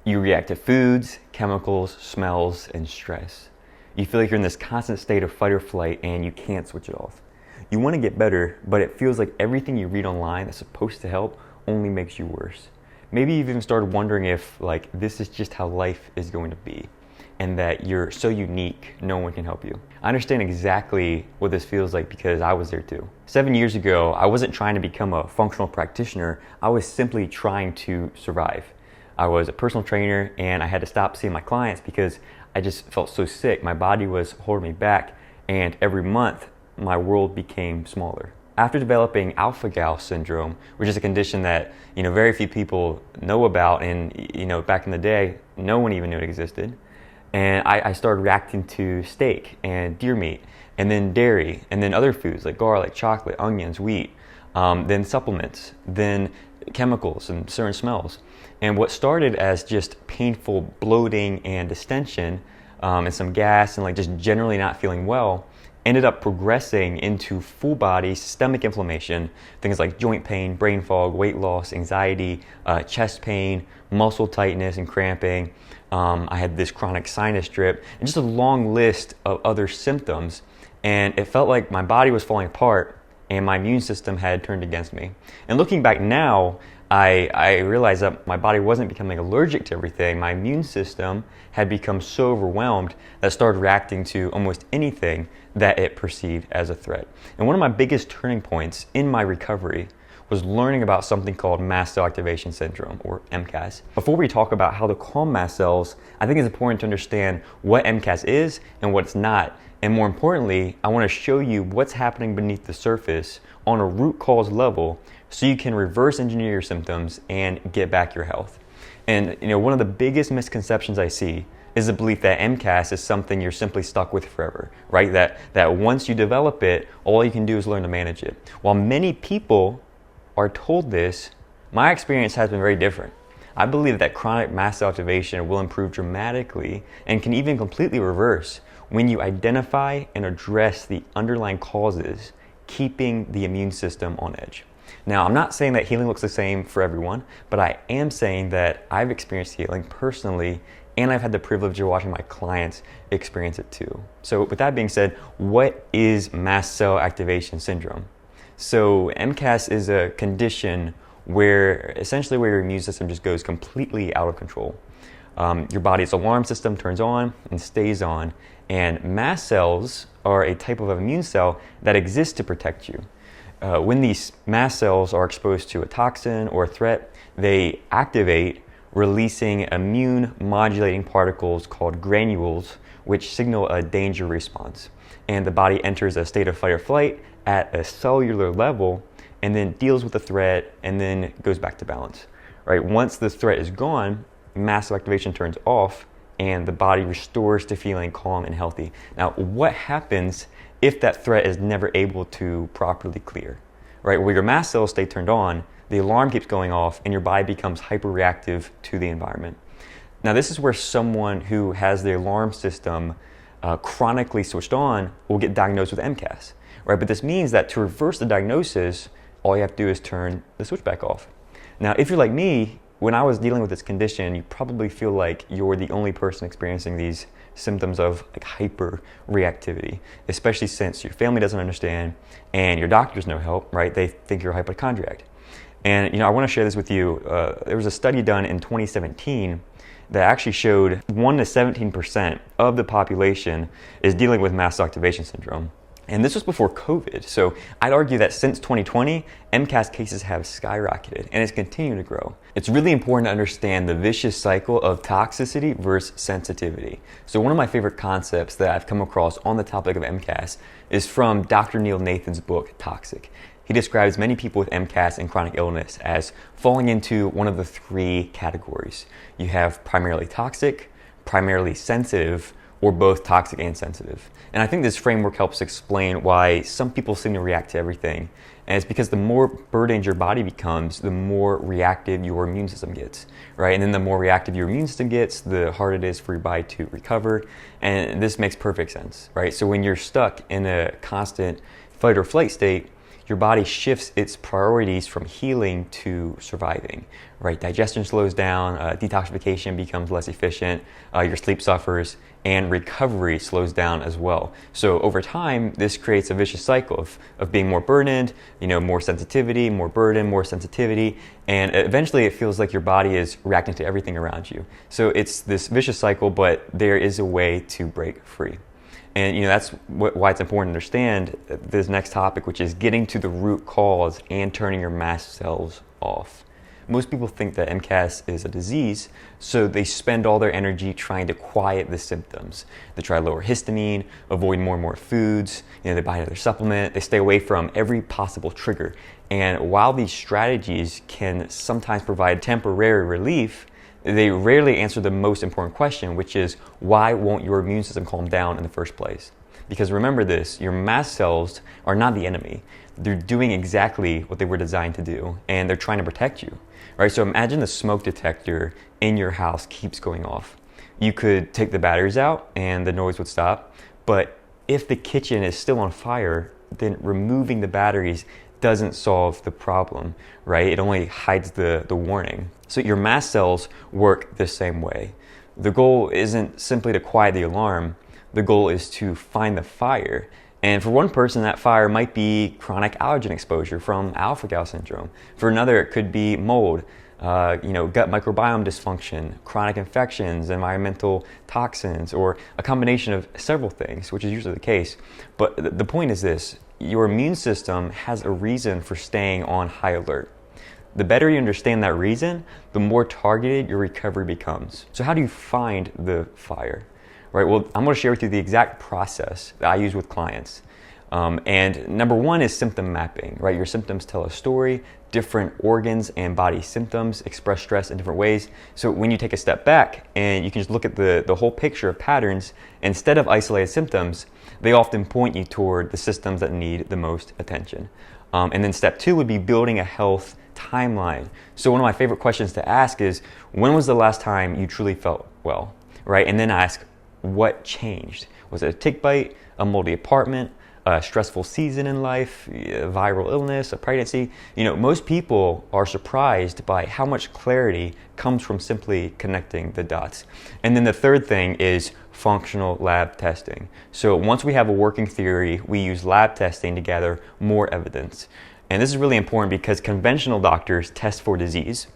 You react to foods, chemicals, smells, and stress. You feel like you're in this constant state of fight or flight and you can't switch it off. You want to get better, but it feels like everything you read online that's supposed to help only makes you worse. Maybe you've even started wondering if this is just how life is going to be and that you're so unique, no one can help you. I understand exactly what this feels like because I was there too. 7 years ago, I wasn't trying to become a functional practitioner. I was simply trying to survive. I was a personal trainer and I had to stop seeing my clients because I just felt so sick. My body was holding me back, and every month my world became smaller. After developing alpha-gal syndrome, which is a condition that very few people know about, and back in the day, no one even knew it existed. And I started reacting to steak and deer meat, and then dairy, and then other foods like garlic, chocolate, onions, wheat, then supplements, then chemicals and certain smells. And what started as just painful bloating and distension and some gas and just generally not feeling well ended up progressing into full body systemic inflammation, things like joint pain, brain fog, weight loss, anxiety, chest pain, muscle tightness and cramping. I had this chronic sinus drip and just a long list of other symptoms. And it felt like my body was falling apart and my immune system had turned against me. And looking back now, I realized that my body wasn't becoming allergic to everything. My immune system had become so overwhelmed that it started reacting to almost anything that it perceived as a threat. And one of my biggest turning points in my recovery was learning about something called Mast Cell Activation Syndrome, or MCAS. Before we talk about how to calm mast cells, I think it's important to understand what MCAS is and what it's not. And more importantly, I want to show you what's happening beneath the surface on a root cause level so you can reverse engineer your symptoms and get back your health. And one of the biggest misconceptions I see is the belief that MCAS is something you're simply stuck with forever, right? That once you develop it, all you can do is learn to manage it. While many people are told this, my experience has been very different. I believe that chronic mast cell activation will improve dramatically and can even completely reverse when you identify and address the underlying causes keeping the immune system on edge. Now, I'm not saying that healing looks the same for everyone, but I am saying that I've experienced healing personally, and I've had the privilege of watching my clients experience it too. So with that being said, what is mast cell activation syndrome? So MCAS is a condition where essentially your immune system just goes completely out of control. Your body's alarm system turns on and stays on, and mast cells are a type of immune cell that exists to protect you. When these mast cells are exposed to a toxin or a threat, they activate, releasing immune modulating particles called granules, which signal a danger response. And the body enters a state of fight or flight at a cellular level and then deals with the threat and then goes back to balance. Right? Once the threat is gone, mast cell activation turns off and the body restores to feeling calm and healthy. Now, what happens if that threat is never able to properly clear? Right? Where your mast cells stay turned on, the alarm keeps going off and your body becomes hyperreactive to the environment. Now, this is where someone who has the alarm system chronically switched on will get diagnosed with MCAS. Right? But this means that to reverse the diagnosis, all you have to do is turn the switch back off. Now, if you're like me, when I was dealing with this condition, you probably feel like you're the only person experiencing these symptoms of hyper reactivity, especially since your family doesn't understand and your doctors no help, right? They think you're a hypochondriac. And I want to share this with you. There was a study done in 2017 that actually showed 1 to 17% of the population is dealing with mast cell activation syndrome. And this was before COVID. So I'd argue that since 2020, MCAS cases have skyrocketed and it's continuing to grow. It's really important to understand the vicious cycle of toxicity versus sensitivity. So one of my favorite concepts that I've come across on the topic of MCAS is from Dr. Neil Nathan's book, Toxic. He describes many people with MCAS and chronic illness as falling into one of the three categories. You have primarily toxic, primarily sensitive, or both toxic and sensitive. And I think this framework helps explain why some people seem to react to everything. And it's because the more burdened your body becomes, the more reactive your immune system gets, right? And then the more reactive your immune system gets, the harder it is for your body to recover. And this makes perfect sense, right? So when you're stuck in a constant fight or flight state, your body shifts its priorities from healing to surviving, right? Digestion slows down, detoxification becomes less efficient, your sleep suffers, and recovery slows down as well. So over time, this creates a vicious cycle of being more burdened, more sensitivity, more burden, more sensitivity, and eventually it feels like your body is reacting to everything around you. So it's this vicious cycle, but there is a way to break free. And that's why it's important to understand this next topic, which is getting to the root cause and turning your mast cells off. Most people think that MCAS is a disease, so they spend all their energy trying to quiet the symptoms. They try to lower histamine, avoid more and more foods, they buy another supplement, they stay away from every possible trigger. And while these strategies can sometimes provide temporary relief, they rarely answer the most important question, which is, why won't your immune system calm down in the first place? Because remember this, your mast cells are not the enemy. They're doing exactly what they were designed to do, and they're trying to protect you, right? So imagine the smoke detector in your house keeps going off. You could take the batteries out and the noise would stop, but if the kitchen is still on fire, then removing the batteries doesn't solve the problem, right? It only hides the warning. So your mast cells work the same way. The goal isn't simply to quiet the alarm. The goal is to find the fire. And for one person, that fire might be chronic allergen exposure from alpha-gal syndrome. For another, it could be mold, gut microbiome dysfunction, chronic infections, environmental toxins, or a combination of several things, which is usually the case. But the point is this, your immune system has a reason for staying on high alert. The better you understand that reason, the more targeted your recovery becomes. So how do you find the fire? Right, well, I'm going to share with you the exact process that I use with clients. And number one is symptom mapping, right? Your symptoms tell a story, different organs and body symptoms express stress in different ways. So when you take a step back and you can just look at the whole picture of patterns, instead of isolated symptoms, they often point you toward the systems that need the most attention. And then step two would be building a health timeline. So one of my favorite questions to ask is, when was the last time you truly felt well, right? And then ask, what changed? Was it a tick bite, a moldy apartment, a stressful season in life, a viral illness, a pregnancy? Most people are surprised by how much clarity comes from simply connecting the dots. And then the third thing is functional lab testing. So once we have a working theory, we use lab testing to gather more evidence. And this is really important because conventional doctors test for disease,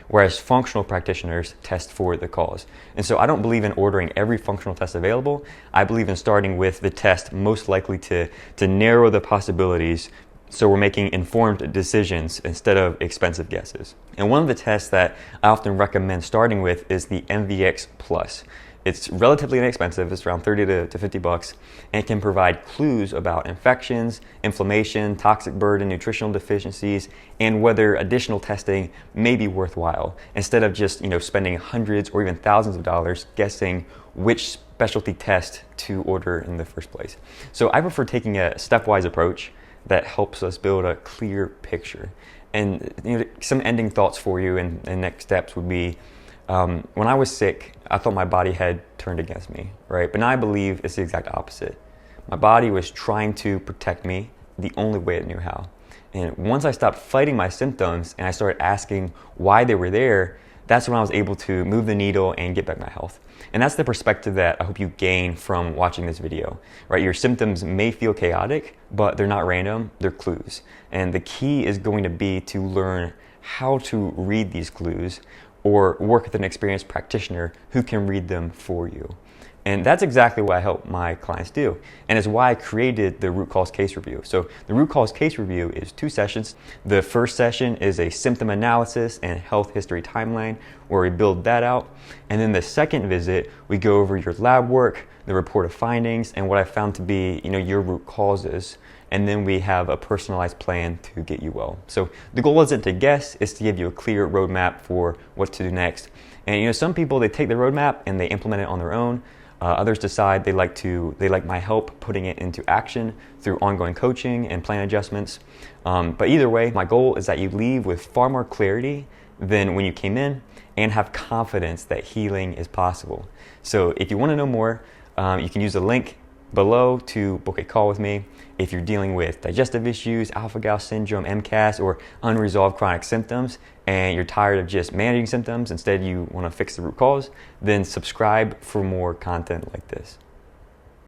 whereas functional practitioners test for the cause. And so I don't believe in ordering every functional test available. I believe in starting with the test most likely to narrow the possibilities, so we're making informed decisions instead of expensive guesses. And one of the tests that I often recommend starting with is the MVX Plus. It's relatively inexpensive, it's around 30 to 50 bucks, and it can provide clues about infections, inflammation, toxic burden, nutritional deficiencies, and whether additional testing may be worthwhile, instead of just spending hundreds or even thousands of dollars guessing which specialty test to order in the first place. So I prefer taking a stepwise approach that helps us build a clear picture. And some ending thoughts for you and next steps would be, when I was sick, I thought my body had turned against me, right? But now I believe it's the exact opposite. My body was trying to protect me the only way it knew how. And once I stopped fighting my symptoms and I started asking why they were there, that's when I was able to move the needle and get back my health. And that's the perspective that I hope you gain from watching this video, right? Your symptoms may feel chaotic, but they're not random, they're clues. And the key is going to be to learn how to read these clues, or work with an experienced practitioner who can read them for you. And that's exactly what I help my clients do. And it's why I created the root cause case review. So the root cause case review is 2 sessions. The first session is a symptom analysis and health history timeline where we build that out. And then the second visit, we go over your lab work, the report of findings, and what I found to be your root causes. And then we have a personalized plan to get you well. So the goal isn't to guess, it's to give you a clear roadmap for what to do next. And some people, they take the roadmap and they implement it on their own. Others decide they like my help putting it into action through ongoing coaching and plan adjustments. But either way, my goal is that you leave with far more clarity than when you came in and have confidence that healing is possible. So if you want to know more, you can use the link below to book a call with me. If you're dealing with digestive issues, alpha-gal syndrome, MCAS, or unresolved chronic symptoms, and you're tired of just managing symptoms, instead you want to fix the root cause, then subscribe for more content like this.